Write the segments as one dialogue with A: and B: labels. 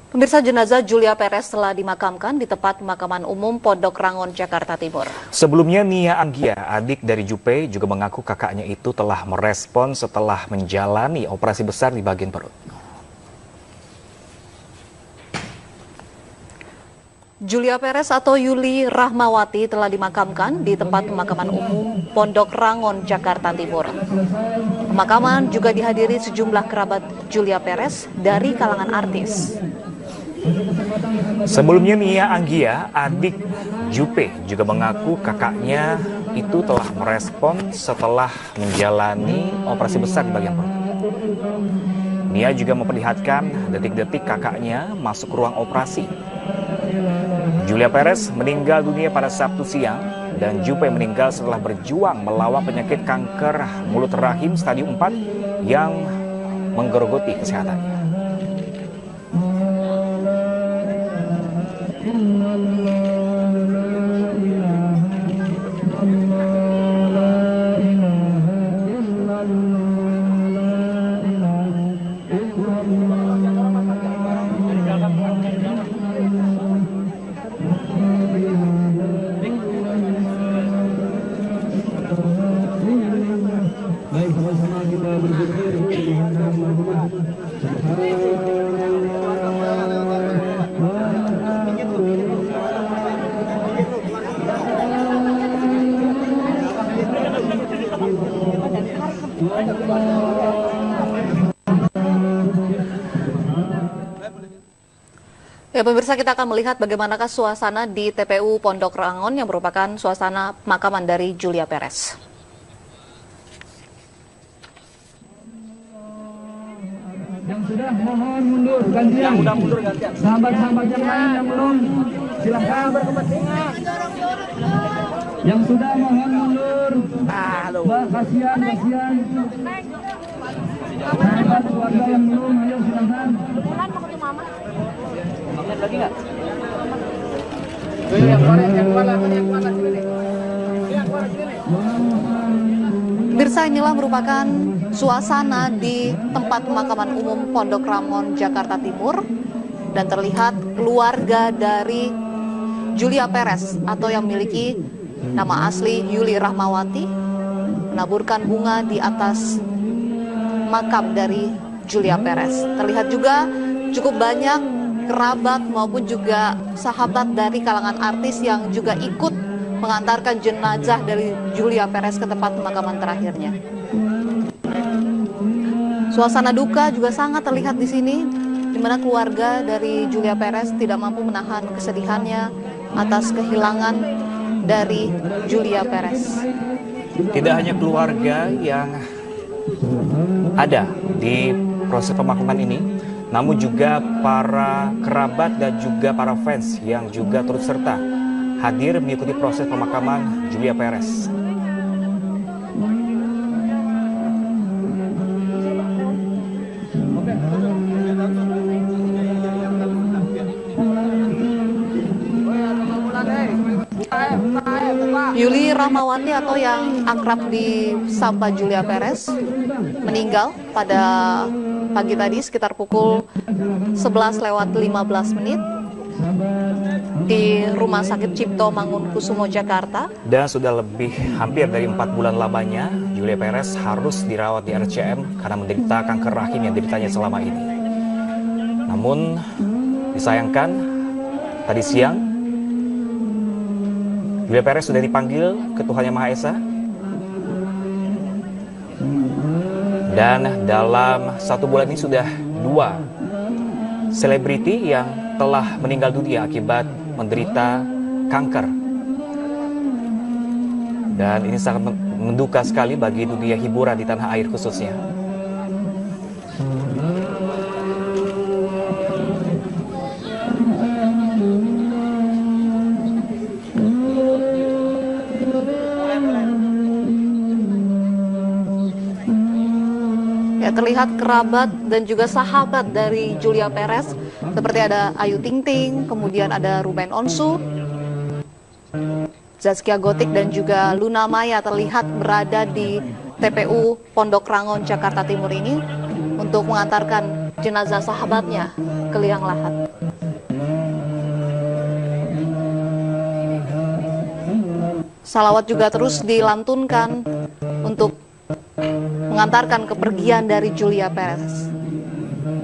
A: Pemirsa, jenazah Julia Perez telah dimakamkan di tempat pemakaman umum Pondok Rangon, Jakarta Timur.
B: Sebelumnya Nia Anggia, adik dari Jupe, juga mengaku kakaknya itu telah merespon setelah menjalani operasi besar di bagian perut.
A: Julia Perez atau Yuli Rahmawati telah dimakamkan di tempat pemakaman umum Pondok Rangon, Jakarta Timur. Pemakaman juga dihadiri sejumlah kerabat Julia Perez dari kalangan artis.
B: Sebelumnya Nia Anggia, adik Jupe, juga mengaku kakaknya itu telah merespon setelah menjalani operasi besar di bagian perut. Nia juga memperlihatkan detik-detik kakaknya masuk ruang operasi. Julia Perez meninggal dunia pada Sabtu siang dan Jupe meninggal setelah berjuang melawan penyakit kanker mulut rahim stadium 4 yang menggerogoti kesehatannya.
C: Baik, sama-sama kita berpikir
A: Ya, pemirsa, kita akan melihat bagaimanakah suasana di TPU Pondok Rangon yang merupakan suasana pemakaman dari Julia Perez.
C: yang sudah mohon mundur gantian. Yang udah mundur gantian. Sahabat-sahabat yang lain yang belum silahkan berkepentingan. Yang sudah mohon mundur. Mbak, kasihan. Sahabat keluarga yang belum, ayo silahkan.
D: Bulan mau ketemu mama.
C: Lagi nggak?
D: Yang kuala sini nih.
A: Pemirsa, inilah merupakan suasana di tempat pemakaman umum Pondok Rangon, Jakarta Timur, dan terlihat keluarga dari Julia Perez atau yang memiliki nama asli Yuli Rahmawati menaburkan bunga di atas makam dari Julia Perez. Terlihat juga cukup banyak kerabat maupun juga sahabat dari kalangan artis yang juga ikut mengantarkan jenazah dari Julia Perez ke tempat pemakaman terakhirnya. Suasana duka juga sangat terlihat di sini, di mana keluarga dari Julia Perez tidak mampu menahan kesedihannya atas kehilangan dari Julia Perez.
B: Tidak hanya keluarga yang ada di proses pemakaman ini, namun juga para kerabat dan juga para fans yang juga turut serta hadir mengikuti proses pemakaman Julia Perez.
A: Yuli Rahmawati atau yang akrab disapa Julia Perez meninggal pada pagi tadi sekitar pukul 11:15 di Rumah Sakit Cipto Mangunkusumo, Jakarta.
B: Dan sudah lebih hampir dari 4 bulan lamanya Julia Perez harus dirawat di RCM karena menderita kanker rahim yang dideritanya selama ini. Namun disayangkan tadi siang Julia Perez sudah dipanggil ke Tuhan Yang Maha Esa, dan dalam 1 bulan ini sudah 2 selebriti yang telah meninggal dunia akibat menderita kanker. Dan ini sangat menduka sekali bagi dunia hiburan di tanah air khususnya.
A: Ya, terlihat kerabat dan juga sahabat dari Julia Perez seperti ada Ayu Ting Ting, kemudian ada Ruben Onsu, Zaskia Gotik dan juga Luna Maya terlihat berada di TPU Pondok Rangon, Jakarta Timur ini untuk mengantarkan jenazah sahabatnya ke liang lahat. Salawat juga terus dilantunkan untuk mengantarkan kepergian dari Julia Perez.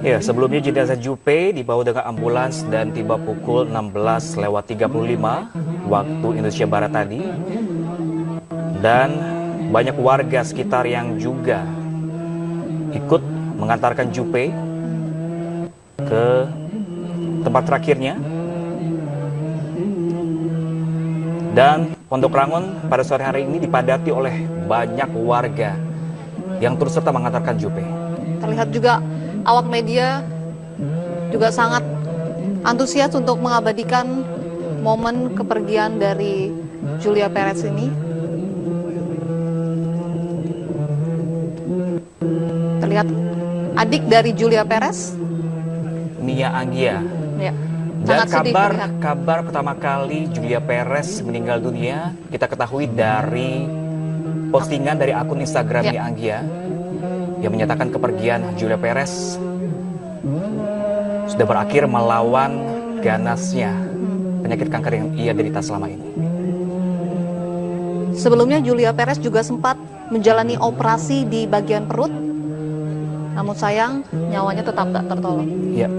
B: Ya, sebelumnya jenazah Jupe dibawa dengan ambulans dan tiba pukul 16:35 waktu Indonesia Barat tadi. Dan banyak warga sekitar yang juga ikut mengantarkan Jupe ke tempat terakhirnya. Dan Pondok Rangon pada sore hari ini dipadati oleh banyak warga yang turut serta mengantarkan Jupe.
A: Terlihat juga awak media juga sangat antusias untuk mengabadikan momen kepergian dari Julia Perez ini. Terlihat adik dari Julia Perez,
B: Mia Anggia.
A: ya,
B: Dan
A: sangat sedih terlihat.
B: kabar pertama kali Julia Perez meninggal dunia kita ketahui dari postingan dari akun Instagram Mia Anggia yang menyatakan kepergian Julia Perez sudah berakhir melawan ganasnya penyakit kanker yang ia derita selama ini.
A: Sebelumnya Julia Perez juga sempat menjalani operasi di bagian perut, namun sayang nyawanya tetap tak tertolong.
B: Ya.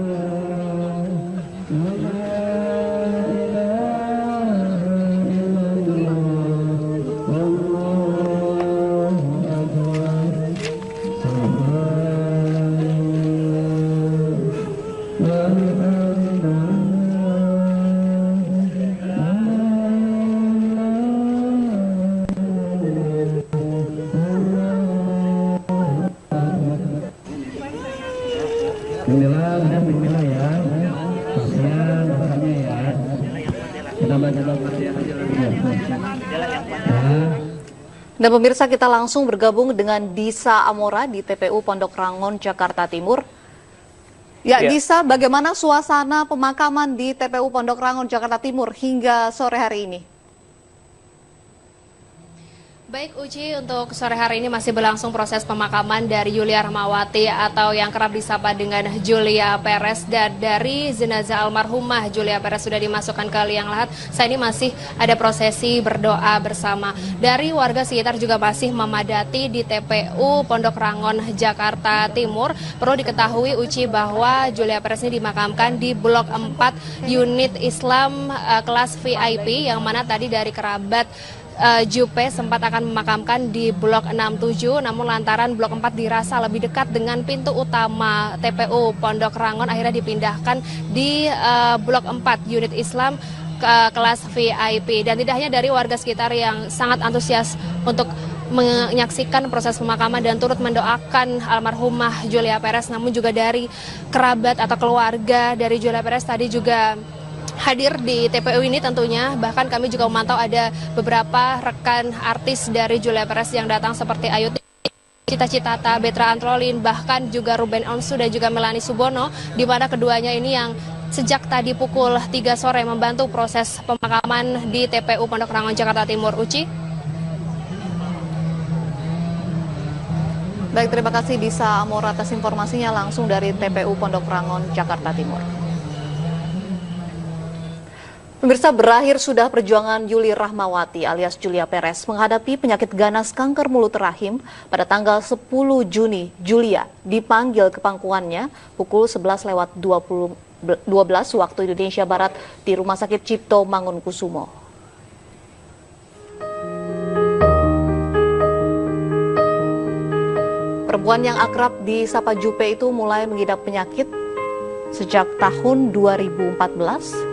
C: Bismillah ya. Kasihan rasanya ya. Kita baca Fatihah aja lagi.
A: Dan pemirsa, kita langsung bergabung dengan Disa Amora di TPU Pondok Rangon, Jakarta Timur. Ya, Disa, bagaimana suasana pemakaman di TPU Pondok Rangon, Jakarta Timur hingga sore hari ini?
E: Baik Uci, untuk sore hari ini masih berlangsung proses pemakaman dari Yulia Rahmawati atau yang kerap disapa dengan Julia Perez, dan dari jenazah almarhumah Julia Perez sudah dimasukkan ke liang lahat. Saat ini masih ada prosesi berdoa bersama. Dari warga sekitar juga masih memadati di TPU Pondok Rangon, Jakarta Timur. Perlu diketahui Uci bahwa Julia Perez ini dimakamkan di Blok 4 unit Islam kelas VIP, yang mana tadi dari kerabat Jupe sempat akan memakamkan di Blok 67, namun lantaran Blok 4 dirasa lebih dekat dengan pintu utama TPU Pondok Rangon, akhirnya dipindahkan di Blok 4 unit Islam kelas VIP. Dan tidak hanya dari warga sekitar yang sangat antusias untuk menyaksikan proses pemakaman dan turut mendoakan almarhumah Julia Perez, namun juga dari kerabat atau keluarga dari Julia Perez tadi juga hadir di TPU ini tentunya. Bahkan kami juga memantau ada beberapa rekan artis dari Julia Perez yang datang seperti Ayu Cita Citata, Betra Antrolin, bahkan juga Ruben Onsu dan juga Melanie Subono, di mana keduanya ini yang sejak tadi pukul 3 sore membantu proses pemakaman di TPU Pondok Rangon, Jakarta Timur. Uci.
A: Baik, terima kasih Disa Amora atas informasinya langsung dari TPU Pondok Rangon, Jakarta Timur. Pemirsa, berakhir sudah perjuangan Yulia Rahmawati alias Julia Perez menghadapi penyakit ganas kanker mulut rahim pada tanggal 10 Juni. Julia dipanggil ke pangkuannya pukul 11:12 waktu Indonesia Barat di Rumah Sakit Cipto Mangunkusumo. Perempuan yang akrab disapa Jupe itu mulai mengidap penyakit sejak tahun 2014.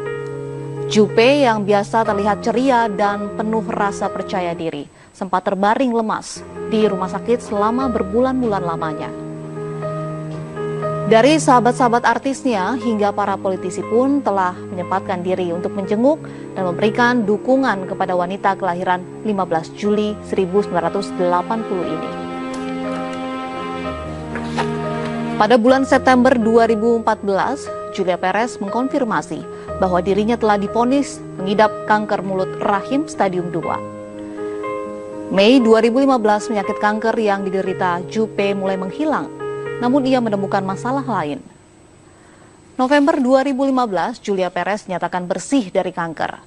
A: Jupe yang biasa terlihat ceria dan penuh rasa percaya diri sempat terbaring lemas di rumah sakit selama berbulan-bulan lamanya. Dari sahabat-sahabat artisnya hingga para politisi pun telah menyempatkan diri untuk menjenguk dan memberikan dukungan kepada wanita kelahiran 15 Juli 1980 ini. Pada bulan September 2014, Julia Perez mengkonfirmasi bahwa dirinya telah divonis mengidap kanker mulut rahim stadium 2. Mei 2015, penyakit kanker yang diderita Jupe mulai menghilang, namun ia menemukan masalah lain. November 2015, Julia Perez nyatakan bersih dari kanker.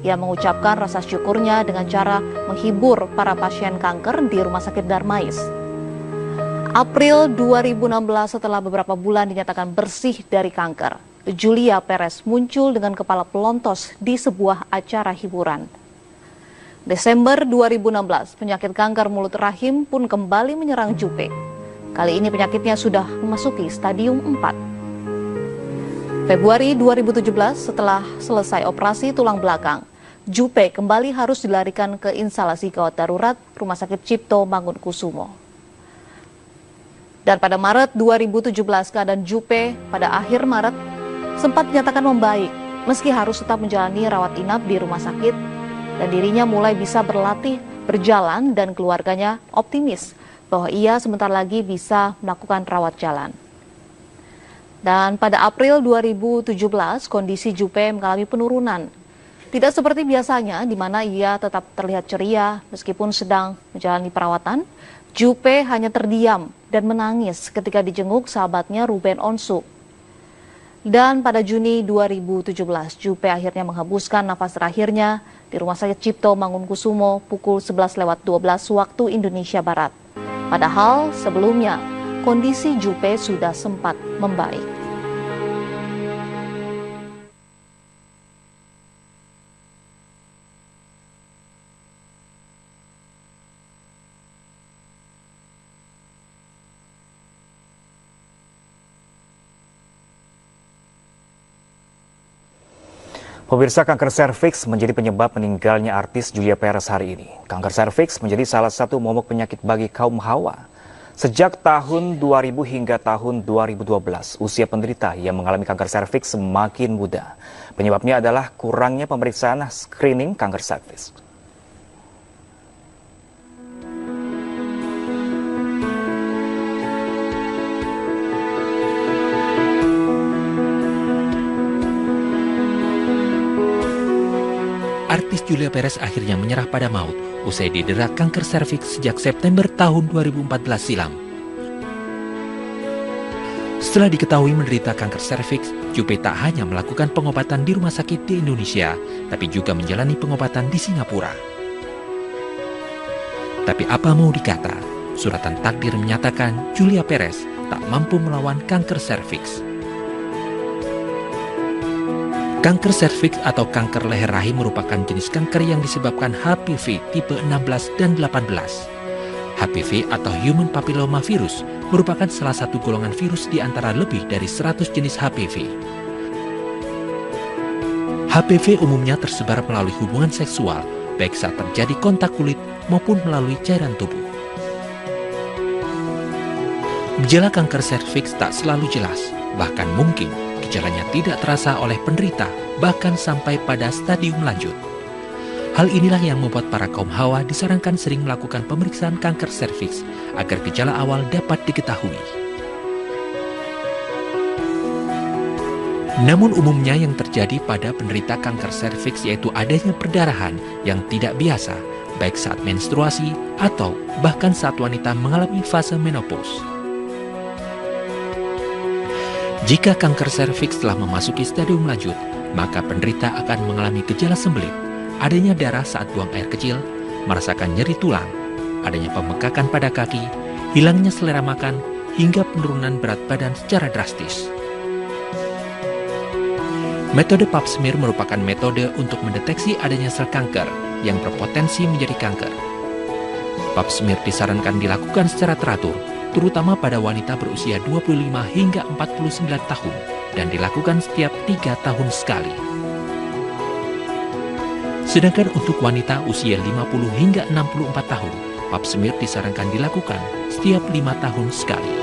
A: Ia mengucapkan rasa syukurnya dengan cara menghibur para pasien kanker di Rumah Sakit Darmais. April 2016, setelah beberapa bulan dinyatakan bersih dari kanker, Julia Perez muncul dengan kepala pelontos di sebuah acara hiburan. Desember 2016, penyakit kanker mulut rahim pun kembali menyerang Juppe. Kali ini penyakitnya sudah memasuki stadium 4. Februari 2017, setelah selesai operasi tulang belakang, Juppe kembali harus dilarikan ke instalasi gawat darurat Rumah Sakit Cipto Mangunkusumo. Dan pada Maret 2017, keadaan Juppe pada akhir Maret sempat dinyatakan membaik, meski harus tetap menjalani rawat inap di rumah sakit, dan dirinya mulai bisa berlatih berjalan dan keluarganya optimis bahwa ia sebentar lagi bisa melakukan rawat jalan. Dan pada April 2017, kondisi Juppe mengalami penurunan. Tidak seperti biasanya, di mana ia tetap terlihat ceria meskipun sedang menjalani perawatan. Juppe hanya terdiam dan menangis ketika dijenguk sahabatnya Ruben Onsu. Dan pada Juni 2017, Juppe akhirnya menghembuskan nafas terakhirnya di Rumah Sakit Cipto Mangunkusumo pukul 11:12 waktu Indonesia Barat. Padahal sebelumnya, kondisi Juppe sudah sempat membaik.
B: Pemirsa, kanker serviks menjadi penyebab meninggalnya artis Julia Perez hari ini. Kanker serviks menjadi salah satu momok penyakit bagi kaum hawa. Sejak tahun 2000 hingga tahun 2012, usia penderita yang mengalami kanker serviks semakin muda. Penyebabnya adalah kurangnya pemeriksaan screening kanker serviks.
F: Artis Julia Perez akhirnya menyerah pada maut usai didera kanker serviks sejak September tahun 2014 silam. Setelah diketahui menderita kanker serviks, Juppe tak hanya melakukan pengobatan di rumah sakit di Indonesia, tapi juga menjalani pengobatan di Singapura. Tapi apa mau dikata, suratan takdir menyatakan Julia Perez tak mampu melawan kanker serviks. Kanker serviks atau kanker leher rahim merupakan jenis kanker yang disebabkan HPV tipe 16 dan 18. HPV atau Human Papilloma Virus merupakan salah satu golongan virus di antara lebih dari 100 jenis HPV. HPV umumnya tersebar melalui hubungan seksual, baik saat terjadi kontak kulit maupun melalui cairan tubuh. Gejala kanker serviks tak selalu jelas, bahkan mungkin gejalanya tidak terasa oleh penderita, bahkan sampai pada stadium lanjut. Hal inilah yang membuat para kaum hawa disarankan sering melakukan pemeriksaan kanker serviks agar gejala awal dapat diketahui. Namun umumnya yang terjadi pada penderita kanker serviks yaitu adanya perdarahan yang tidak biasa, baik saat menstruasi atau bahkan saat wanita mengalami fase menopause. Jika kanker serviks telah memasuki stadium lanjut, maka penderita akan mengalami gejala sembelit, adanya darah saat buang air kecil, merasakan nyeri tulang, adanya pembengkakan pada kaki, hilangnya selera makan, hingga penurunan berat badan secara drastis. Metode pap smear merupakan metode untuk mendeteksi adanya sel kanker yang berpotensi menjadi kanker. Pap smear disarankan dilakukan secara teratur, terutama pada wanita berusia 25 hingga 49 tahun dan dilakukan setiap 3 tahun sekali. Sedangkan untuk wanita usia 50 hingga 64 tahun, pap smear disarankan dilakukan setiap 5 tahun sekali.